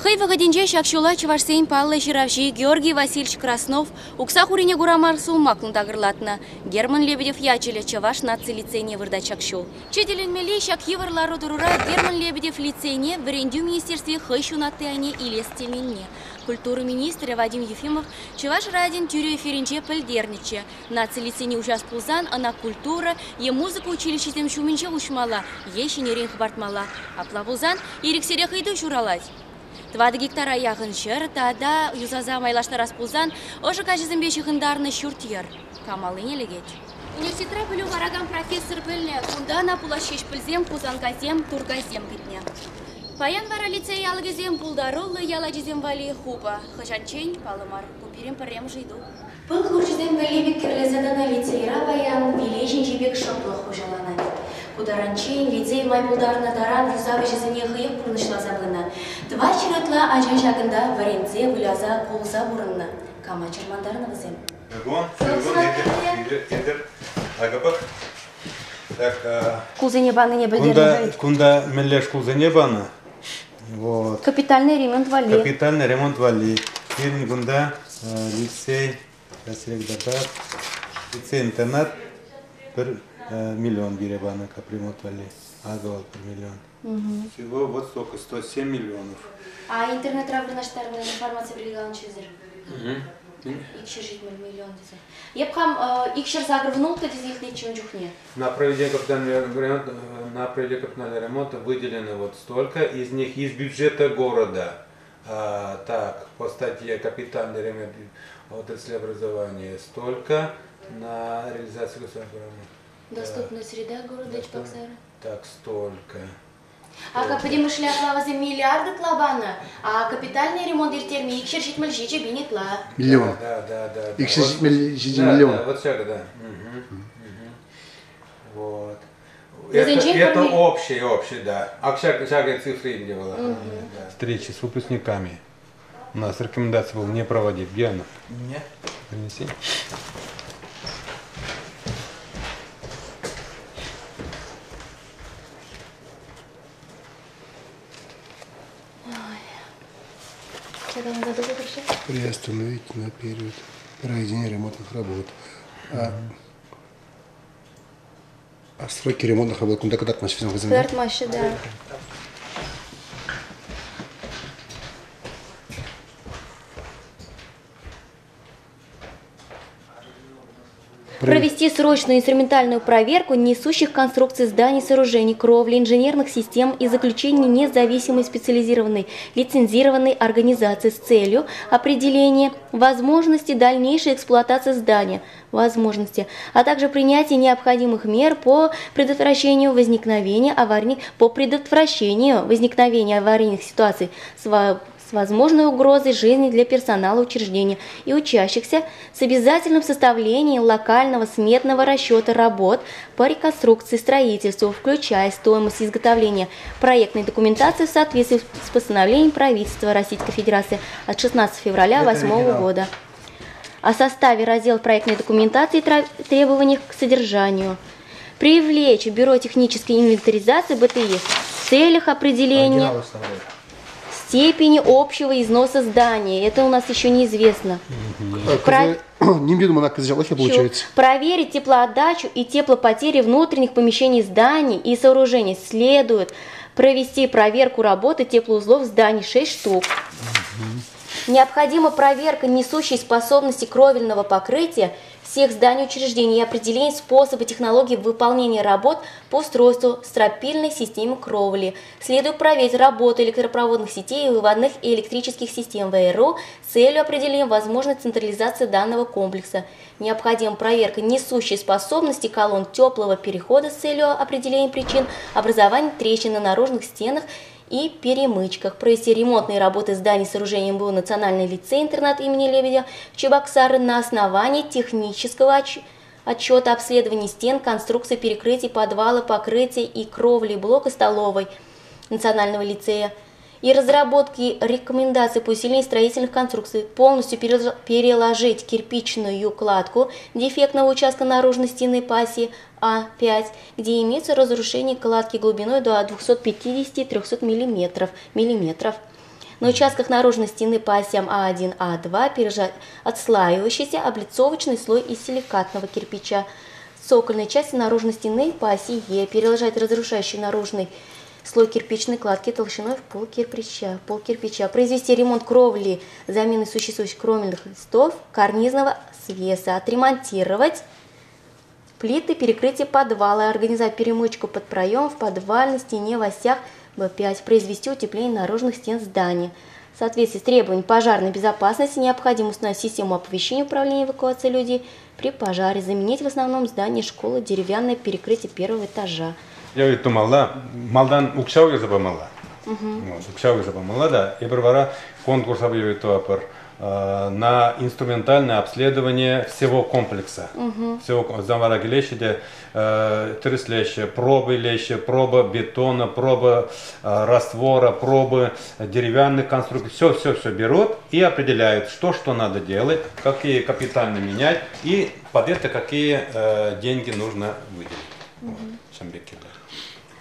Хай выгодинче шакшула Чувашсейн Палла Жиравжи Георгий Васильевич Краснов укса хурине гурамарсу маклун тагырлатна. Герман Лебедев ячеле Чаваш наци лицейне вырда чакшу. Чеделенмели шак еврлару дурура Герман Лебедев лицейне в аренду министерстве хэшу натыане или стелинне. Культуры министра Вадим Ефимов Чуваш радин тюрю эфиринче пыльдерниче. Наци лицейне ужас пулзан, она культура, е музыка училище тем шуминче ушмала, е шинерин хвартмала. А плавузан ириксерех иду шуралать. 2 гектара яғын шыр, тада юзаза майлашта распулзан, ожы кажызым беші ғындарны шүртер. Камалы нелегет. Университетра білу қараган профессор біліне, кунда на пулашеш пілзем, кузангазем, тургазем бітне. Паян бара лицей ялгазем, пулдарулы яладжизем вали хупа. Хышанчень, палымар, купирем парем жиду. Пыл курчызем валебек кірлезадана лицейра баян, вилежін жебек шымлы хужаланады. Ударанчейн, лицей майбулдарна даран юзавы жезіне хыйық бұрнышла забына. 2 чирытла ажан шагында варенце выляза қолза бұрынна. Кама чырмандарны вызем. Кулзене баны не білдерін. Кунда меллеш кулзене баны. Капитальный ремонт вали. Капитальный ремонт вали. Кейін кунда лицей, лицей-интернат 1 миллион беребана капремонт вали. Агавал 1 миллион. Всего вот столько, 107 миллионов. А интернет равлинаштарына информация берілген чезір? Икшер 7 миллион десе. Епхам икшер загрывнул-то дезих нечем джухне? На проведение капитального ремонта выделено вот столько, из них из бюджета города. Так, по статье капитальный ремонт отрасли образования столько, на реализацию государственной программы. Доступная среда города Чебоксары? Так, столько. А как подемышли оплавазы миллиарды тлабана, а капитальный ремонт иртерми икшер 7 бинетла. Миллион. Да. Икшер 7 миллион. Да, вот шага, да. Вот. Это общий, да. А шага цифры не было. Встречи с выпускниками. У нас рекомендация была не проводить. Гена. Нет. Принеси. Приостановить на период проведения ремонтных работ. А сроки ремонтных работ куда матч физм возьмем? Куда матч, да. Провести срочную инструментальную проверку несущих конструкций зданий, сооружений, кровли, инженерных систем и заключение независимой специализированной лицензированной организации с целью определения возможности дальнейшей эксплуатации здания, а также принятия необходимых мер по предотвращению возникновения аварийных ситуаций с возможной угрозой жизни для персонала учреждения и учащихся с обязательным составлением локального сметного расчета работ по реконструкции и строительству, включая стоимость изготовления проектной документации в соответствии с постановлением правительства Российской Федерации от 16 февраля 2008 года о составе раздела проектной документации и требованиях к содержанию. Привлечь Бюро технической инвентаризации БТИ в целях определения степени общего износа здания. Это у нас еще неизвестно. Проверить теплоотдачу и теплопотери внутренних помещений зданий и сооружений. Следует провести проверку работы теплоузлов зданий 6 штук. Необходима проверка несущей способности кровельного покрытия всех зданий учреждений и определение способа технологии выполнения работ по устройству стропильной системы кровли. Следует проверить работу электропроводных сетей и выводных и электрических систем ВРУ с целью определения возможной централизации данного комплекса. Необходима проверка несущей способности колонн теплого перехода с целью определения причин образования трещин на наружных стенах и перемычках, провести ремонтные работы зданий с сооружением МБУ Национальный лицей-интернат имени Лебедя в Чебоксары на основании технического отчета обследования стен, конструкции перекрытий, подвала, покрытия и кровли блока столовой Национального лицея и разработки рекомендаций по усилению строительных конструкций, полностью переложить кирпичную кладку дефектного участка наружной стены пассии А5, где имеется разрушение кладки глубиной до 250-300 мм. На участках наружной стены по осям А1, А2 пережат отслаивающийся облицовочный слой из силикатного кирпича. Цокольной части наружной стены по оси Е переложить разрушающий наружный слой кирпичной кладки толщиной в пол кирпича. Произвести ремонт кровли, замены существующих кровельных листов, карнизного свеса. Отремонтировать плиты перекрытия подвала. Организовать перемычку под проем в подвальной стене в осях Б5. Произвести утепление наружных стен здания. В соответствии с требованиями пожарной безопасности необходимо установить систему оповещения управления эвакуацией людей при пожаре. Заменить в основном здание школы деревянное перекрытие первого этажа. Я говорю, то малдан укшауга забамала. Укшауга забамала, да. И бывало конкурс объявит на инструментальное обследование всего комплекса. Всего замара гелещи, тряслещи, пробы лещи, проба бетона, проба раствора, пробы деревянных конструкций. Все берут и определяют, что надо делать, какие капитально менять и под это какие деньги нужно выделить.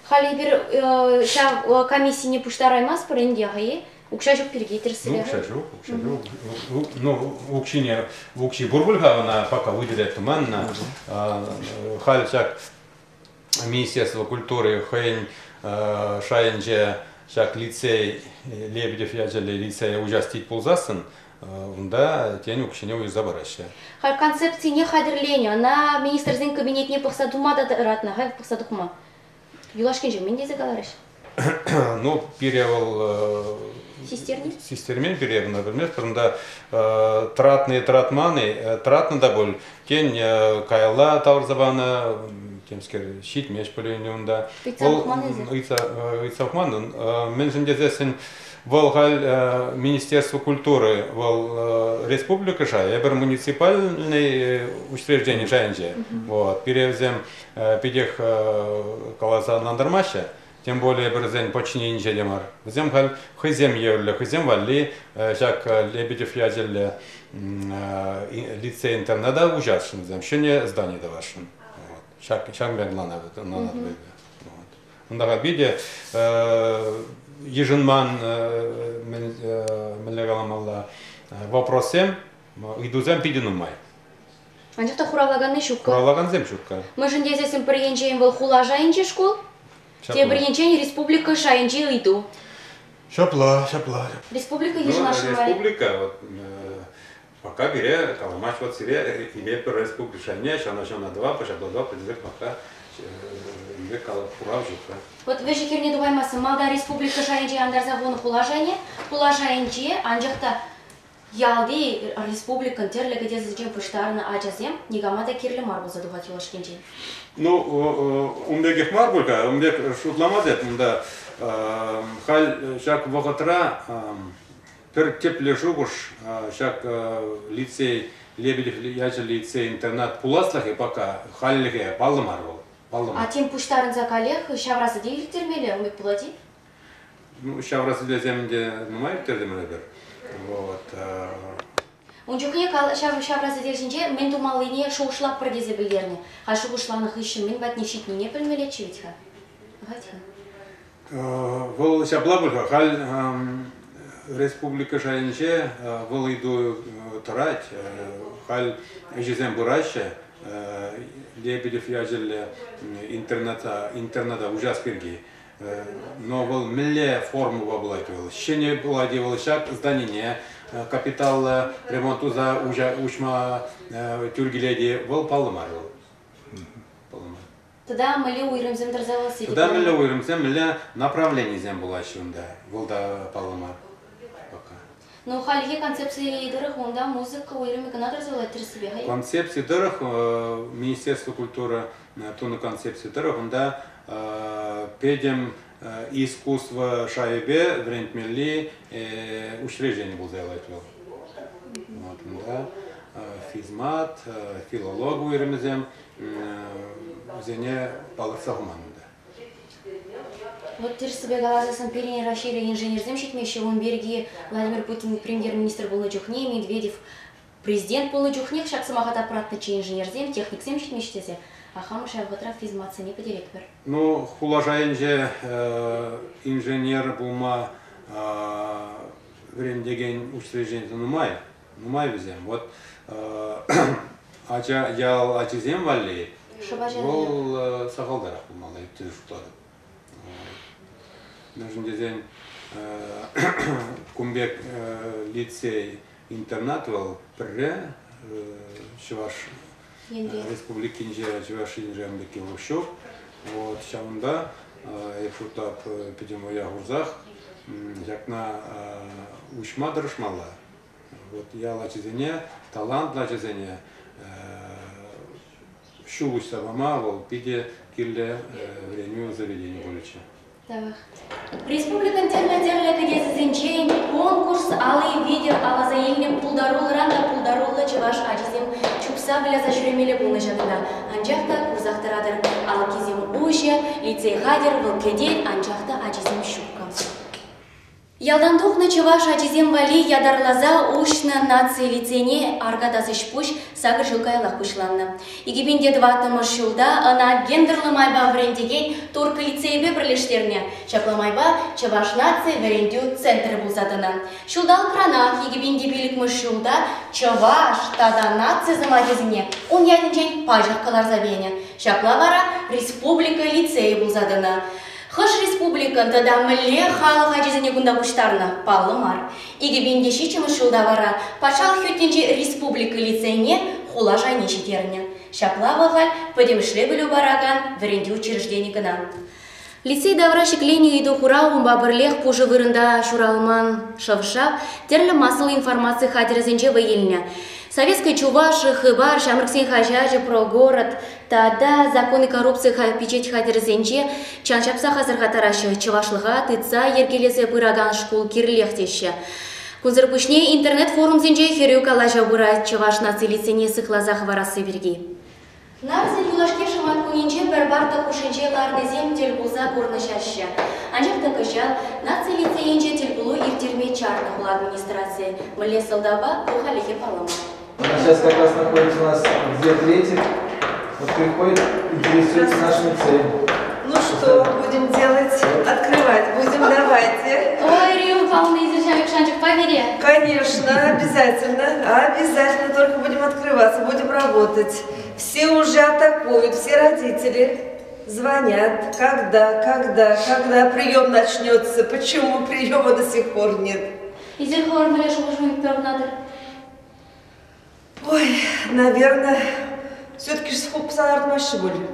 Хали bir комиссия пуштараймас парендяхи, укшажук перегитерсилер. Ну, укши бурбульха она пока выделяет туманно. Хали шак Министерство культуры хайн шайнже шак лицей Лебедев яджали лицей ужастить пулзасын. Да, тень укшине уйзабараща. Хали концепции не хадерлению, на министерский кабинет не пахсадумада ратна, хай пахсадухма. Юлашкин же, менде заговоришь? Ну, перевел систермен перевел, например, потому тратные тратманы, тратна доболь, тень кайла таврзабана, тем скорее щит меч полюнюнда. Ицахман, меньше дезесен волгаль Министерство культуры, вол республика жай, я муниципальные учреждения жайнже, вот перевзем пидех колоса нандармаща. Тем более березень почти ничего демар. Взем халь хызем евле, хызем валли, как Лебедев язель лицей интернета ужасен, взем еще не здание давашен. Шак беглана на на обиде еженман мелегаламалла вопросем иду зем пидину май. Анжақта хуралаганны шутка. Хуралаган зем шутка. Мы же здесь приенчаем был хула жайынче школ. Те приенчаем республика шайынче иду. Шапла. Республика ежнашин вали. Республика вот пока бере каламач вот сире или республика шайня, что на 2, пошабло 2, предзек пока или калапурав жутка. Вот вы же керни думаймасы, малда республика шайынче андарзавон хула жайынче анжақта ялди республикан терлеге дезем пуштарна ачазем нигамада кирле марбул задувать юлашкинче. Ну, умбегих марбулька, умбег шутламазет, да, халь шак вогатра, пер тепле жугуш, шак лицей Лебедев яжа лицей интернат пуласлахи пока халлиге баллы марбул. А тем пуштарын закалех шаврасы дейли термеле, умбек пулати? Ну, шаврасы деземде нумай тердемелебер. Вот. Он жукне кал шаврасы держинче мен думалыне шоушлап продезе билдерне. А шоушланых ищем мен бат нешитни не пельмеле чевитха. Гатха. Вол шаблабульха халь республика шайнче вол иду тарать халь ежезем бураща Лебедев яжел интернета ужаскирги. Но вол милле форму воблативал. Ще не владевал шаг здание, капитал ремонту за ушма тюргиледи вол палмарил. Тогда мы ли уйрем зем дразавался. Тогда мы ли уйрем зем, милле направление зем была шунда, вол да палмар. Но халье концепции дырых онда музыка уйрем икана дразавала терсибе. Концепции дырых Министерство культуры то на концепции дырых онда педем искусство шайбе врентмели учреждение был сделать. Вот, да, физмат, филологу иремезем, зене палацахман. Вот теперь себе галазасан перене расширили инженерзем щитмещи в Умберге Владимир Путин премьер-министр был на Чухне, Медведев президент был на Чухне, шаг самохат аппаратный инженерзем, техник сем щитмещтесе. А хамыша вотра физматся не подиректор. Ну, хулажайнже инженер булма время деген учреждение нумай везем. Вот ял ачизем валли. Ол сахалдарах булмалы иптеш уктады. Нужен дезен кумбек лицей интернат был пре Чуваш республики Чуваш инженерки Лущев. Вот шамда я футап пидемо я гурзах якна ушма дырышмала. Вот я лачизене талант лачизене шулуш сабама вол пиде килле вреню заведение болече. Республика интернет-дерлека дезинчейн конкурс алый видео алазаильне пулдарулы чуваш ажизем чупса бля зашремеле булны жадына. Анжақта курзақтырадыр алкизем уйше лицей хадер вылкедел анжақта ажизем шупка. Ялдандуқны чуваш ажизем вали ядарлаза ушна нации лицейне аргадасы шпуш сагыр жылкайлақ пушланны. Игибинде 20 жылда ана гендерлы майба врендеген турк лицейбе бірлештеріне. Чаплы майба чуваш нации врендю центры бұлзадына. Шылдал кранах игибинде билік жылда чуваш тада нации замагезіне он ядынчен пажық калар завене. Чаплы вара республика лицей бұлзадына. Хыш республикан тада міле халық ажизіне күнда бұштарына палымар. Игибинде шичімі жылда вара пачал хеттенже республика лицейне хула жайне шетеріне. Шаплавығал подемішле білу бараган вренде учреждение гына. Лицей давра шеклене иду хура умба бірлех пужы вырында шуралман шавшап терлі масыл информации хадерзенже вайыльня. Советской Чуваши, Хыбар, Шамрыксен Хажажи, про город, тада законы коррупции печать хадерзенче, чанчапса хазырға тарашы, Чувашлыға, тыца, ергелезе бұраган школ кирлехтеші. Кунзырпышне интернет-форум зенче херю калажа бұра Чуваш наци лицейне сықлазақ варасы берги. Нарзы юлашке шамат кунинче бір барты кушенче лардезем телбулза көрнышашы. Анжақта кышал, наци лицейнче телбулу иртерме чарны хул администрации. Міле сылдаба бұхалеге палама. Сейчас как раз находится у нас две трети. Вот приходит, интересуется наш лицей. Ну что будем делать? Открывать будем, давайте. Ой, Рим Павловна, изучаем Шанчик, повери. Конечно, обязательно. Обязательно только будем открываться, будем работать. Все уже атакуют, все родители звонят. Когда прием начнется? Почему приема до сих пор нет? Изерхор, мля, что можем надо. Ой, наверное, все-таки же хопсалардың башы были.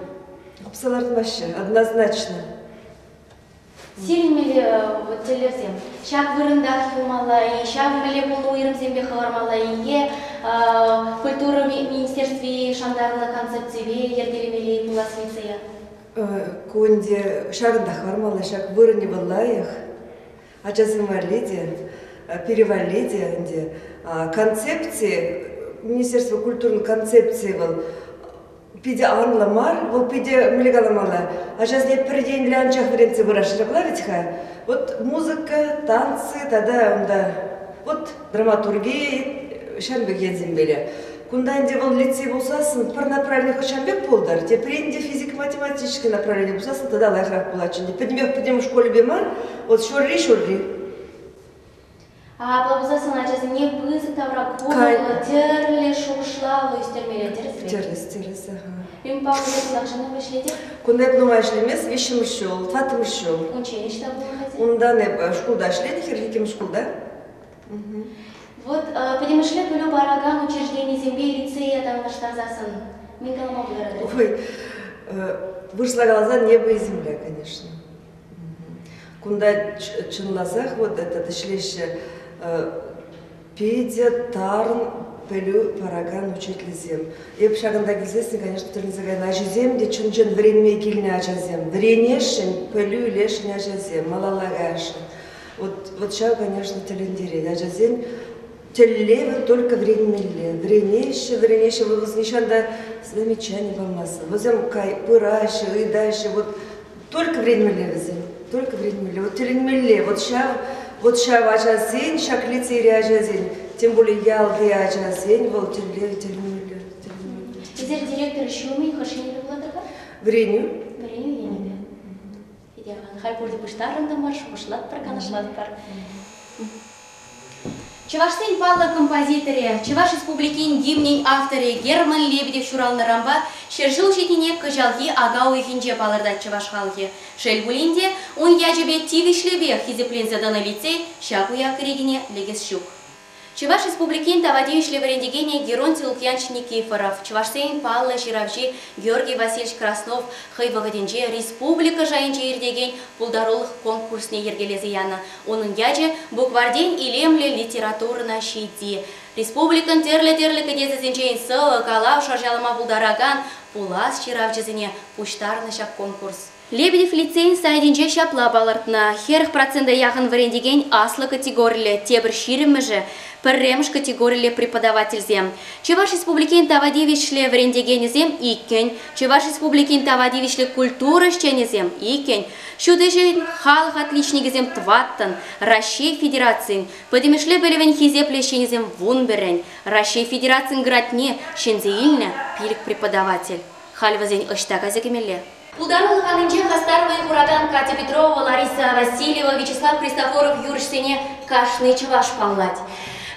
Хопсалардың башы, однозначно. Сиренмелі телерзем. Шак вырындақ юмалай, шак меле болу ирымзембе хавармалайе, культура министерстве шандарлы концепциеве ерделемелей булас лицея. Кунде шагында хавармалай, шак вырыне баллаях, ачазым валиде, перевалиде, концепции, Министерство культурной концепции был, пиде анламар, вот пиде млегаламала, а сейчас нет придень для анчах вренцы вырашили, вот музыка, танцы, тогда он да, вот драматургия, шамбек едзимбеле. Кунданде был лицей булсасын, пар направленных шамбек полдар, те пренде физико-математическое направление булсасын, тогда лайхрак булачин. Подним в школе бемар, вот шорри. А плавузасын ачасы не бызык тавра кула, терле шушла, лойстермеле Терлес, ага. Рим Павловна, лакшаны вышледи? Кунда нумайшлемес, вещим ушел, фатым ушел. Учение что было хотеть? Унда не школда шледи, херхиким школда. Вот, подемышле пылю бараган учреждений земли лицея там наштазасын. Мингалама благодарю. Ой, вышла глаза небо и земля, конечно. Кунда чынлазах, вот это шлеще педия, тарн, пылю, параган, учитель. И в шаганда гильзесни, конечно, кто не загадает. Ажизем, где чунчен время кильня ажазем. Вренешен, пылю, лешен ажазем, малалагашен. Вот сейчас, конечно, телендире. Ажазем, телевы только временные. Вренеше, вы вознищанда замечание помаса. Возьмем кай, пыраше, и дальше, вот только временные возьмем. Только временные. Вот телендире, вот сейчас ажазень, шак лицей ажазень. Тем более ялды ажазень, вот телевы. Изер директор шуми, хашини регулатора? Вреню. Вреню енеде. Идеально. Хай пурди пуштарында марш, ушлат пар, канашлат пар. Чувашстен палла композиторе, Чуваш республикин гимнин авторе Герман Лебедев шуралнырамба шержил жетине кыжалги агау ихинже палырда Чуваш халхи. Шельбулинде он яжебе тивишлебе хизеплен заданы лицей шакуя крегине легес щук. Чуваш республикин тавадивишле варендигене Герон Тилукьянч Никифоров, Чувашстен палла ширавжи Георгий Васильевич Краснов хыйвагаденже республика жайынче ирдеген пулдарулых конкурсне ергелезе яна. Onun яже букварден илемле литературна шиди. Республикан терле-терле кадезесенчейн сылы калау шаржалыма пулдараган пулас ширавчызыне пуштарны шак конкурс. Лебедев лицейн сайдинже шапла балартна. Херх процента яхын варендиген аслы категорияле тебір шириммеже пірремш категорияле преподавательзем. Чуваш республикин тавадивишле варендигенезем иккен, Чуваш республикин тавадивишле культура шченезем иккен, шудежен халх отличнигезем тваттан, Россия Федерацин, подемешле белевен хизепле шченезем вунберен, Россия Федерацин градне шензеильне пилик преподаватель. Хальвазень ыштаказекемеле. Пулдарул ханынче хастарвай хураган Катя Петрова, Лариса Васильева, Вячеслав Христофоров, Юршсене кашны Чуваш паллать.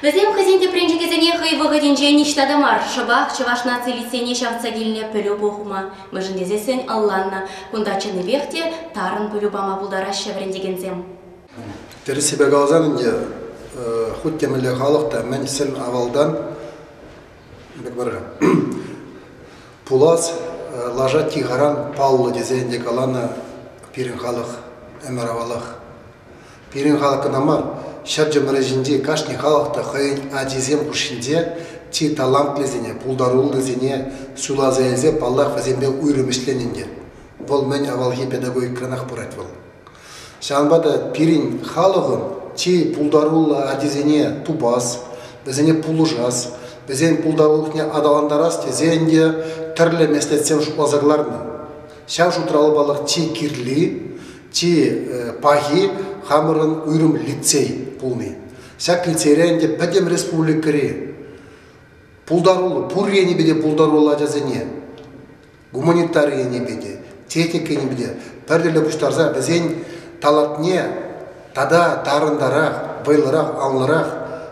Везем хазинте пренчикезене хай выгодинче ништадамар, шабах Чуваш наци лицейне шавцагильне пөлю бохума. Мыжындезесен Алланна, кундачыны бехте тарын пөлю бама пулдараща врендегензем. Тері себе галазанынде худ темелі халықта мен сен авалдан пулас лажа тигаран паллы дезенде каланы пирин халық эмеравалық. Пирин халықын амар шарджым режинде кашни халықта хайын адизем кушинде ти талант лезене, пулдарул лезене, сулазаезе паллах вазембе уйрымышленінде. Бұл мен авалги педагогик кранах бурайт был. Шанбада пирин халығын ти пулдарул адизене тубас, безене пулужас, безен пулдарулықне адаландарас тезенде түрлі местетсем шуклазагларны. Шау шутралы балар ти кирли, ти пахи хамырын уйрым лицей пулны. Шак лицейренде пәдем республикари. Пулдарулы, пурре не беде пулдарулы ажазене. Гуманитария не беде, техника не беде. Пәрделі бұштарза безен талатне, тада тарындарақ, байлырақ, анлырақ,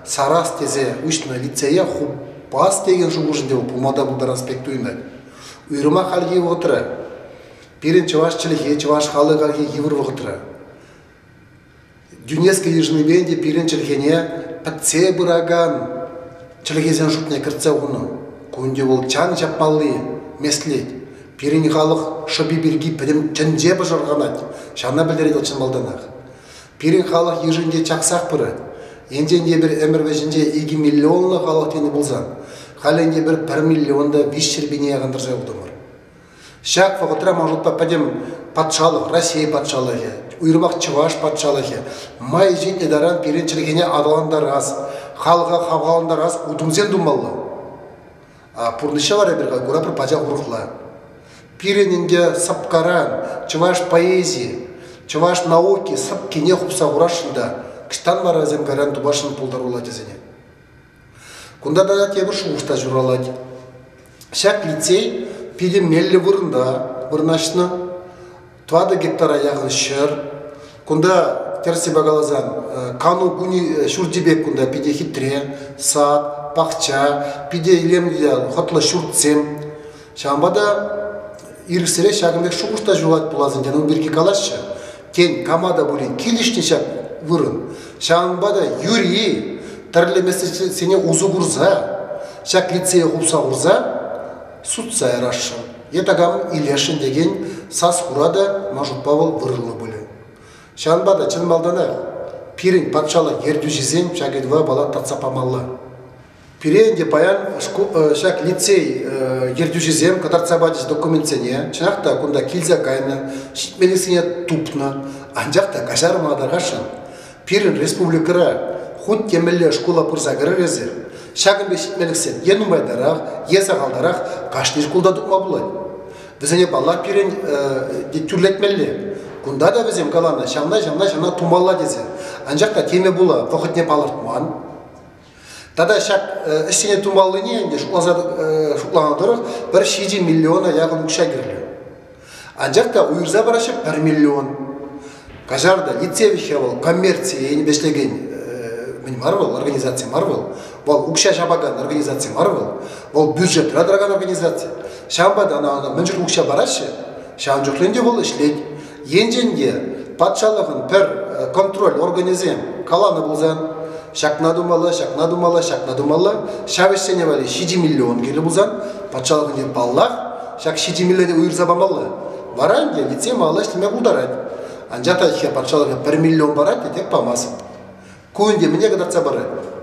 сарас тезе ұшына лицея хупас деген жуғышынде пулмада бұлдар аспекті үйінді. Үйрыма қалги отыры. Пирин Чуваш чіліге, Чуваш халы қалги евір вғытыры. Дюнескі ежіні бенде пирин чілгене пәтсе бұраган чілгезен жұтне кіртсе ұғыны. Көнде ол чан жапмалы меслет. Пирин халық шыби біргі пәдім чынже бұжырғанат. Шана білдереді чын балданақ. Пирин халық ежінде чақсақ бұры. Енденде бір әмір вәжінде 2 миллионлы халық тені болзан. Халенде бір 1 миллионда 5 шербене яғандар жай ұлдымыр. Шақ фағытыра мағжутпа пәдім патшалық, Россия патшалығы, ұйырмақ Чуваш патшалығы. Май жетіне даран перенчілігіне адаландар аз, халыға қавғаландар аз, ұдымзен думаллы. Пұрныша бар әбірға көра бір пача ұрықла. Перенінде сапқаран, Чуваш поэзии, Чуваш науки, сап кене құпса ұрашында, кіштан бар әзем гаран тубашын пұлдар дезіне. Кунда да тебір шуғышта жүралади. Шак лицей пиде мелі бұрында, бұрнашыны, 2 гектара яғын шыр. Кунда терси бағалазан, кану күні шүрдебек кунда пиде хитре, сад, пақча, пиде илемді хотла шүртсем. Шамбада ирсіре шағымбек шуғышта жүғат бұлазын, жәнің бірге қалашы. Кен камада бұлін, келішні шақ вырын. Шамбада юрии, тәрлемесі сене ұзы құрза, шак лицея құпса құрза, сұтса әрашын. Етагам илешін деген сас құрада мажутпавыл вырылы бұлі. Шанбада чын балдана пирин патшалы ерді жезен шагедва бала татсапамалы. Пиренде паян шак лицей ерді жезем катарцабадис документсене, чынақта күнда килза кайны, шитмелесіне тупны, анжақта кашар мағдарғашын. Пирин республикара худ темелі школа пұрзағыры резер. Шағын бешітмеліксен, ену байдарақ, езағалдарақ, қашны школда тұқма бұлай. Бізіне бала пирен түрлетмелі. Күнда да бізем қаланы, шамна тумалла дезе. Анжақта теме бұла, вақытне балыртман. Тада шақ ішіне тумалыне, шуқланадырық, 1 миллиона яғын үкша керлі. Анжақта ұйырза барашы 1 миллион. Кажарда лицевихе бол, коммерция, ені бешлеген мен Марвел, организация Марвел, ол укша жабаган организация Марвел, ол бюджет радыраган организация. Шамбада ана менжир укша барашы, шам жүкленде бол ишлейт. Енженге патшалығын пер контроль организем каланы бұлзан, шакна думала, шавешсене вали 6 миллион келі бұлзан, патшалығын деп баллах, шак 6 миллионе уйырза бамалы. Баранге лице мала штеме бұлдарайды. Анжата патшалығы 1 миллион барады, тек памасы. Көңде міне қадарца барады.